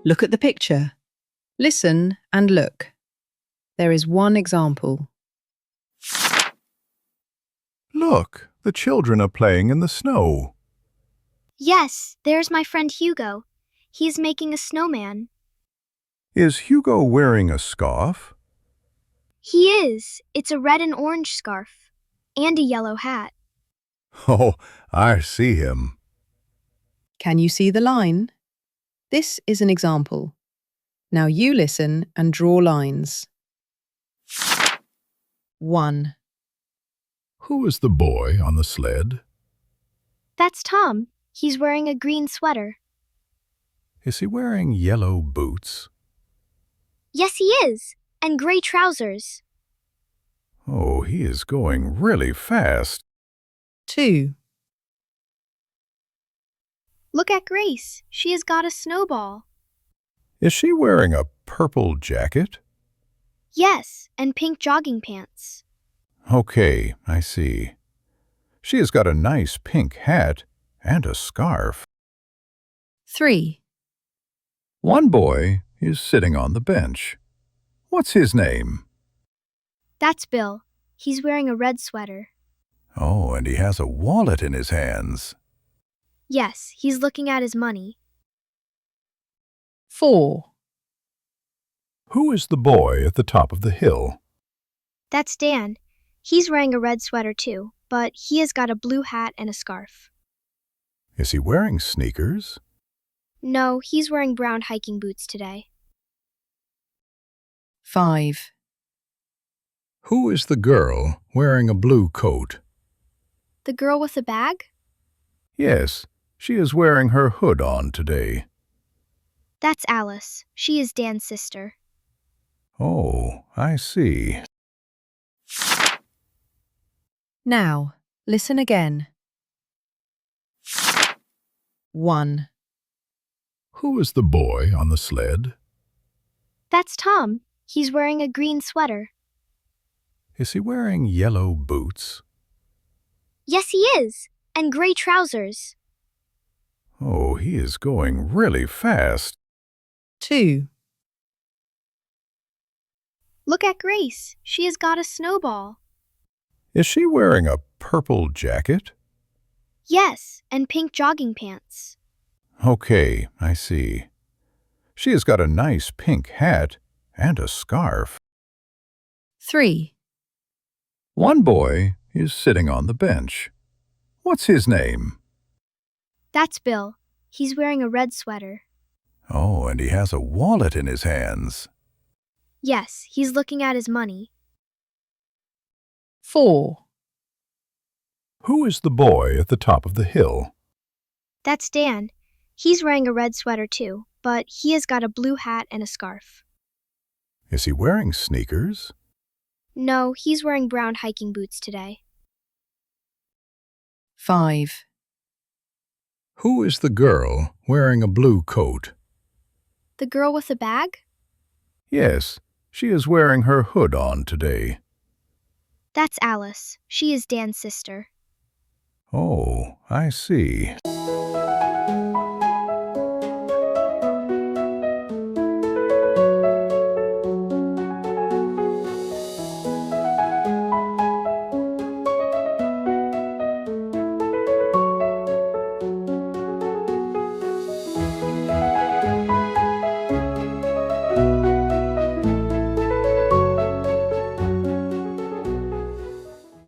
Look at the picture. Listen and look. There is one example. Look, the children are playing in the snow. Yes, there's my friend Hugo. He's making a snowman. Is Hugo wearing a scarf? He is. It's a red and orange scarf. And a yellow hat. Oh, I see him. Can you see the line? This is an example. Now you listen and draw lines. 1. Who is the boy on the sled? That's Tom. He's wearing a green sweater. Is he wearing yellow boots? Yes, he is. And gray trousers. Oh, he is going really fast. 2. Look at Grace. She has got a snowball. Is she wearing a purple jacket? Yes, and pink jogging pants. Okay, I see. She has got a nice pink hat and a scarf. 3. One boy is sitting on the bench. What's his name? That's Bill. He's wearing a red sweater. Oh, and he has a wallet in his hands. Yes, he's looking at his money. 4. Who is the boy at the top of the hill? That's Dan. He's wearing a red sweater too, but he has got a blue hat and a scarf. Is he wearing sneakers? No, he's wearing brown hiking boots today. 5. Who is the girl wearing a blue coat? The girl with the bag? Yes, she is wearing her hood on today. That's Alice. She is Dan's sister. Oh, I see. Now, listen again. 1. Who is the boy on the sled? That's Tom. He's wearing a green sweater. Is he wearing yellow boots? Yes, he is. And gray trousers. Oh, he is going really fast. 2. Look at Grace. She has got a snowball. Is she wearing a purple jacket? Yes, and pink jogging pants. Okay, I see. She has got a nice pink hat and a scarf. 3. One boy is sitting on the bench. What's his name? That's Bill. He's wearing a red sweater. Oh, and he has a wallet in his hands. Yes, he's looking at his money. 4. Who is the boy at the top of the hill? That's Dan. He's wearing a red sweater too, but he has got a blue hat and a scarf. Is he wearing sneakers? No, he's wearing brown hiking boots today. 5. Who is the girl wearing a blue coat? The girl with the bag? Yes, she is wearing her hood on today. That's Alice. She is Dan's sister. Oh, I see.